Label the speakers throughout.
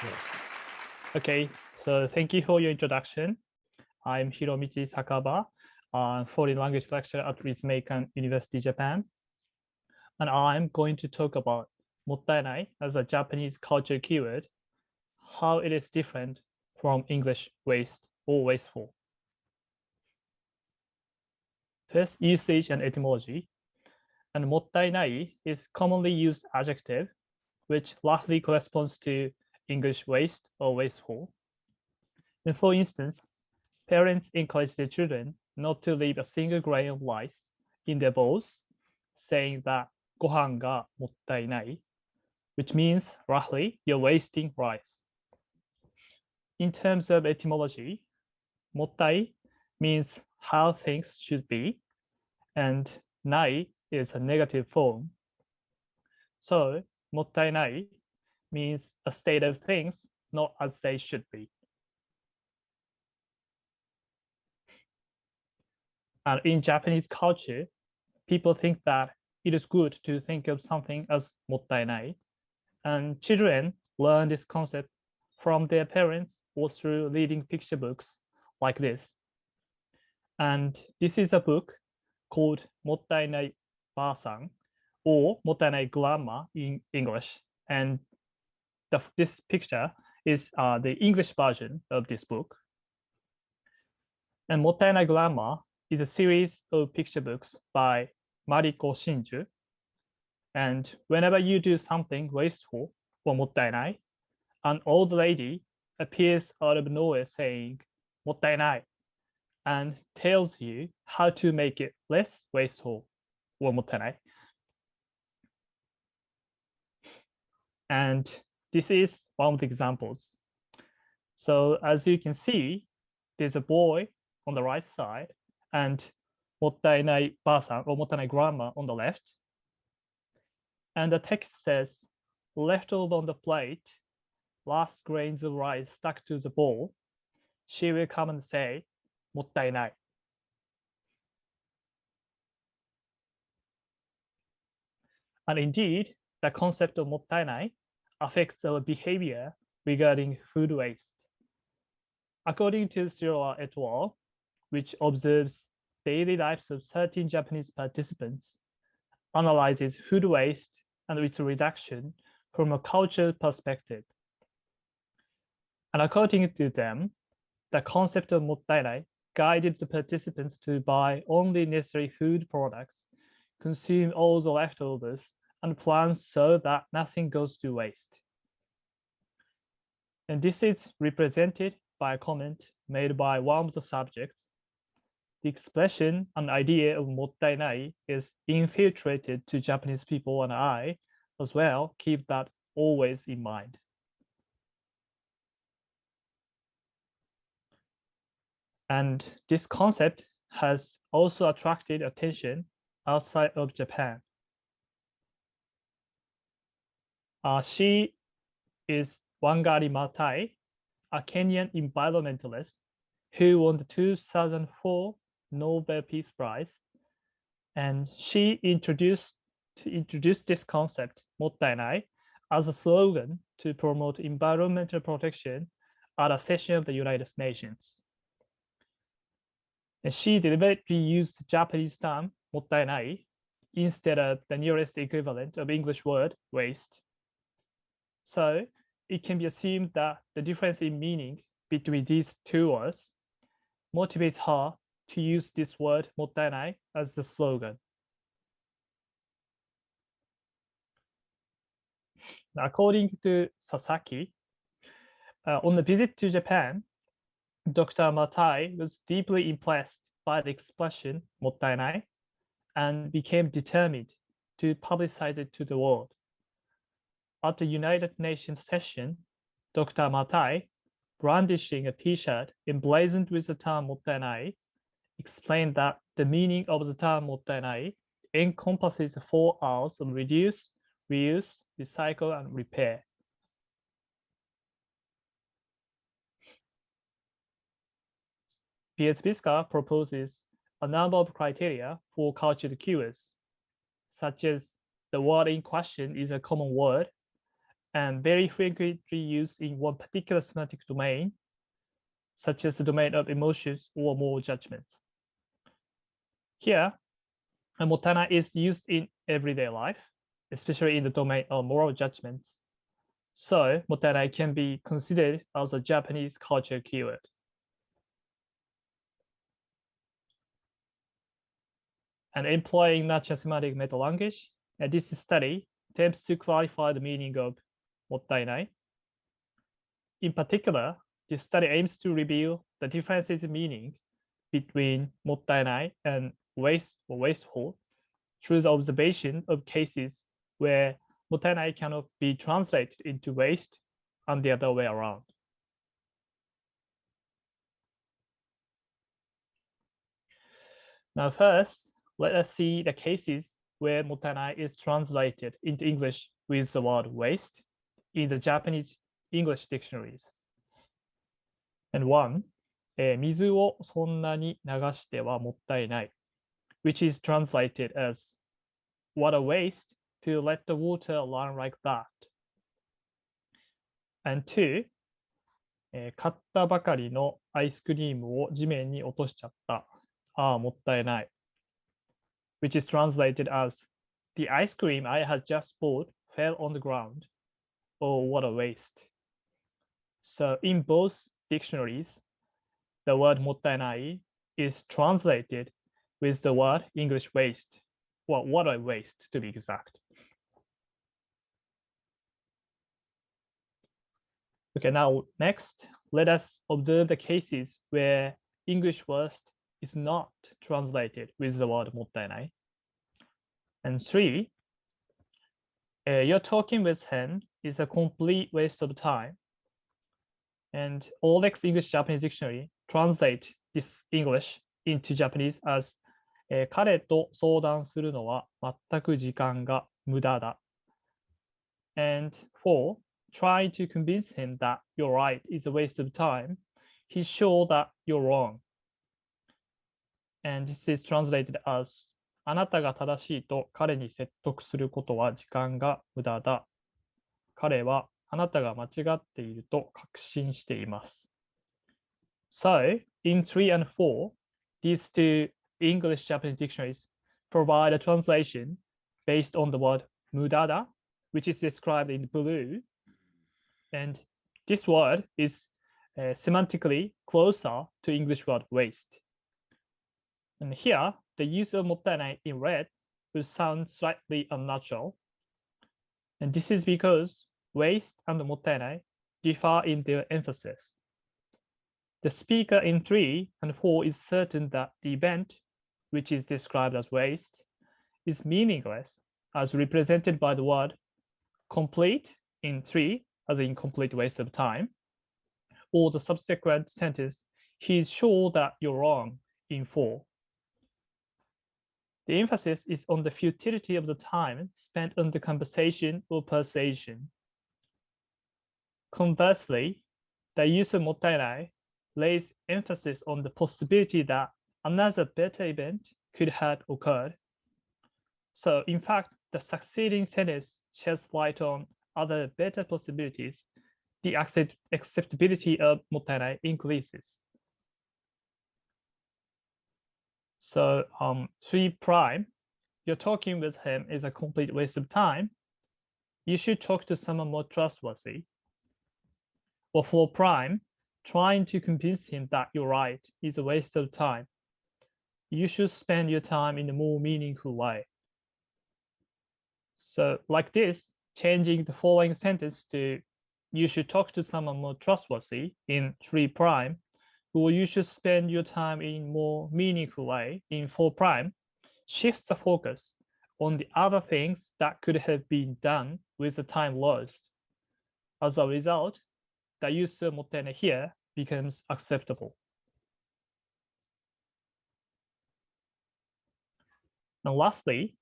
Speaker 1: Yes.
Speaker 2: Okay, so thank you for your introduction. I'm Hiromichi Sakaba, foreign language lecturer at Ritsumeikan University, Japan. And I'm going to talk about mottainai as a Japanese culture keyword, how it is different from English waste or wasteful. First, usage and etymology. And mottainai is commonly used adjective, which roughly corresponds to English waste or wasteful. And for instance, parents encourage their children not to leave a single grain of rice in their bowls, saying that ご飯がもったいない, which means roughly you're wasting rice. In terms of etymology, もったい means how things should be, and ない is a negative form. So もったいない means a state of things not as they should be. And in Japanese culture, people think that it is good to think of something as もったいない, and children learn this concept from their parents or through reading picture books like this. And this is a book called もったいないばあさん or もったいない grandma in English. And this picture is the English version of this book. And もったいない grandma is a series of picture books by Mariko Shinju. And whenever you do something wasteful or もったいない, an old lady appears out of nowhere saying もったいない and tells you how to make it less wasteful or もったいない. And this is one of the examples. So as you can see, there's a boy on the right side and もったいないばあさん or もったいない grandma on the left. And the text says, left over on the plate, last grains of rice stuck to the bowl, she will come and say, もったいない. And indeed, the concept of もったいない affects our behavior regarding food waste. According to Sirola et al., which observes daily lives of 13 Japanese participants, analyzes food waste and its reduction from a cultural perspective. And according to them, the concept of もったいない guided the participants to buy only necessary food products, consume all the leftovers, and plan so that nothing goes to waste. And this is represented by a comment made by one of the subjects. The expression and idea of もったいない is infiltrated to Japanese people, and I, as well, keep that always in mind. And this concept has also attracted attention outside of Japan. She is Wangari Maathai, a Kenyan environmentalist who won the 2004 Nobel Peace Prize. And she introduced this concept, もったいない, as a slogan to promote environmental protection at a session of the United Nations. And she deliberately used the Japanese term もったいない instead of the nearest equivalent of English word waste. So it can be assumed that the difference in meaning between these two words motivates her to use this word もったいない as the slogan. According to Sasaki, on a visit to Japan, Dr. Maathai was deeply impressed by the expression もったいない and became determined to publicize it to the world. At the United Nations session, Dr. Maathai, brandishing a t-shirt emblazoned with the term もったいない, explained that the meaning of the term もったいない encompasses the 4 R's of reduce, reuse, recycle, and repair. Piesbiska proposes a number of criteria for cultured keywords, such as the word in question is a common word, and very frequently used in one particular semantic domain, such as the domain of emotions or moral judgments. Here, a mottainai is used in everyday life, especially in the domain of moral judgments. So mottainai can be considered as a Japanese culture keyword. And employing natural semantic meta-language, this study attempts to clarify the meaning of mottainai. In particular, this study aims to reveal the differences in meaning between mottainai and waste or wasteful through the observation of cases where mottainai cannot be translated into waste and the other way around. Now first, let us see the cases where mottainai is translated into English with the word waste in the Japanese English dictionaries. And one, 水をそんなに流してはもったいない, which is translated as what a waste to let the water run like that. And two, 買ったばかりのアイスクリームを地面に落としちゃった。ああ、もったいない。which is translated as the ice cream I had just bought fell on the ground. Oh, what a waste. So in both dictionaries, the word mottainai is translated with the word English waste, well, what a waste to be exact. Okay, now next, let us observe the cases where English waste is not translated with the word mottainai. And three, you're talking with him is a complete waste of time. And Olex English Japanese Dictionary translate this English into Japanese as 彼と相談するのは全く時間が無駄だ. And four, try to convince him that you're right is a waste of time. He's sure that you're wrong. And this is translated as あなたが正しいと彼に説得することは時間が無駄だ。彼はあなたが間違っていると確信しています。So, in 3 and 4, these two English Japanese dictionaries provide a translation based on the word mudada, which is described in blue. And this word is semantically closer to English word waste. And here, the use of mottainai in red will sound slightly unnatural. And this is because waste and mottainai differ in their emphasis. The speaker in 3 and 4 is certain that the event, which is described as waste, is meaningless as represented by the word complete in 3, as in complete waste of time, or the subsequent sentence, he is sure that you're wrong in 4. The emphasis is on the futility of the time spent on the conversation or persuasion. Conversely, the use of mottainai lays emphasis on the possibility that another better event could have occurred. So in fact, the succeeding sentence sheds light on other better possibilities. The acceptability of mottainai increases. So 3 prime, you're talking with him is a complete waste of time. You should talk to someone more trustworthy. Or 4 prime, trying to convince him that you're right is a waste of time. You should spend your time in a more meaningful way. So like this, changing the following sentence to you should talk to someone more trustworthy in 3 prime, or you should spend your time in more meaningful way in 4 prime, shifts the focus on the other things that could have been done with the time lost. As a result, the use of mottainai here becomes acceptable. And lastly,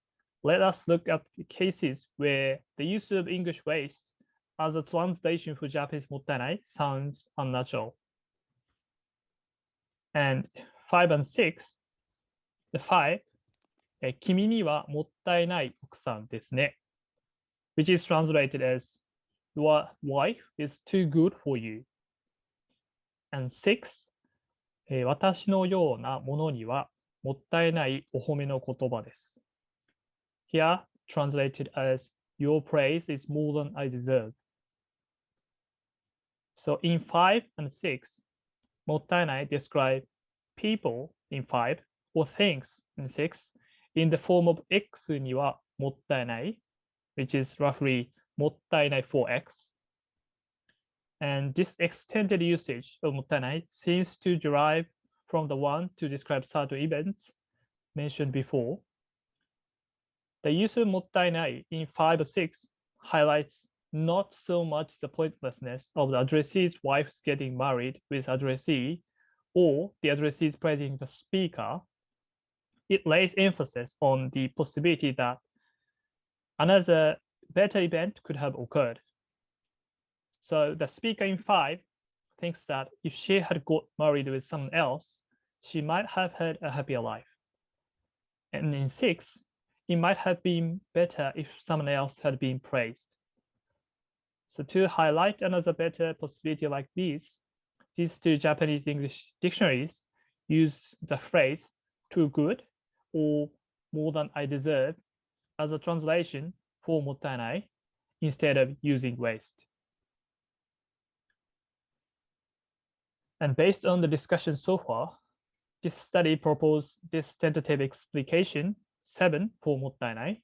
Speaker 2: let us look at cases where the use of English waste as a translation for Japanese mottainai sounds unnatural. And 5 and 6, the 5, 君にはもったいない奥さんですね, which is translated as your wife is too good for you. And 6、私のようなものにはもったいないお褒めの言葉です。Here, translated as your praise is more than I deserve. So in 5 and 6, mottainai describe people in 5 or things in 6 in the form of x にはもったいない which is roughly もったいない for x. And this extended usage of mottainai seems to derive from the one to describe certain events mentioned before. The use of mottainai in 5 or 6 highlights not so much the pointlessness of the addressee's wife's getting married with addressee or the addressee's praising the speaker. It lays emphasis on the possibility that another better event could have occurred. So the speaker in 5 thinks that if she had got married with someone else, she might have had a happier life. And in 6, it might have been better if someone else had been praised. So to highlight another better possibility like this, these two Japanese English dictionaries use the phrase too good or more than I deserve as a translation for mottainai instead of using waste. And based on the discussion so far, this study proposed this tentative explication 7 for mottainai.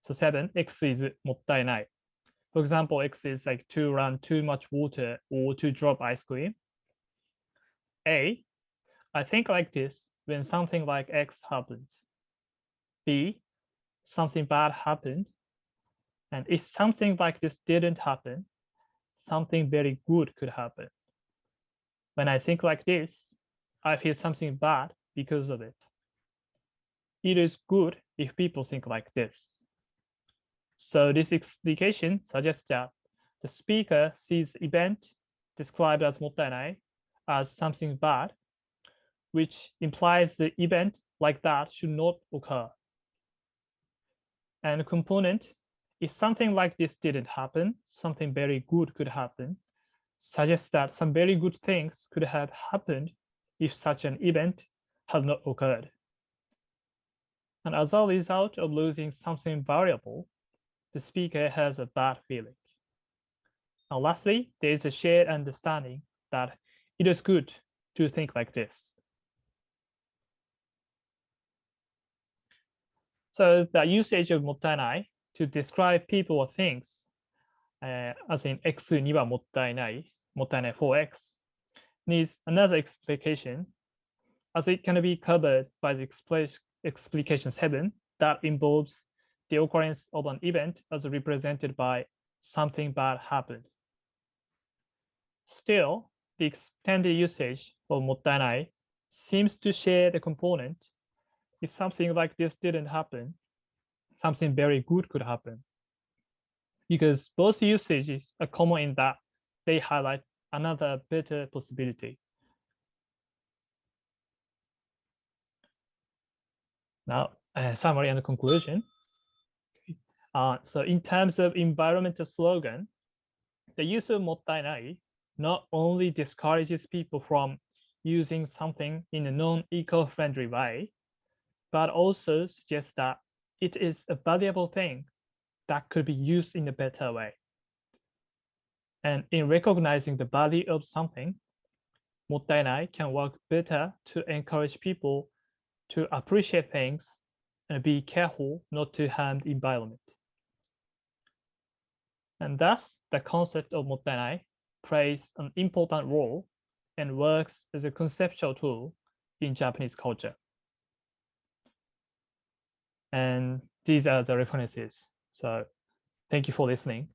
Speaker 2: So 7, x is mottainai. For example, x is like to run too much water or to drop ice cream. A, I think like this when something like x happens. B, something bad happened. And if something like this didn't happen, something very good could happen. When I think like this, I feel something bad because of it. It is good if people think like this. So this explication suggests that the speaker sees the event described as mottainai as something bad, which implies the event like that should not occur. And component, if something like this didn't happen, something very good could happen, suggests that some very good things could have happened if such an event had not occurred. And as a result of losing something valuable, the speaker has a bad feeling. And lastly, there is a shared understanding that it is good to think like this. So the usage of mottainai to describe people or things, as in x にはもったいない for x, needs another explication, as it can be covered by the explication 7 that involves the occurrence of an event as represented by something bad happened. Still, the extended usage of mottainai seems to share the component. If something like this didn't happen, something very good could happen. Because both usages are common in that they highlight another better possibility. Now, summary and conclusion. So in terms of environmental slogan, the use of mottainai not only discourages people from using something in a non-eco-friendly way, but also suggests that it is a valuable thing that could be used in a better way. And in recognizing the value of something, mottainai can work better to encourage people to appreciate things and be careful not to harm the environment. And thus, the concept of mottainai plays an important role and works as a conceptual tool in Japanese culture. And these are the references. So thank you for listening.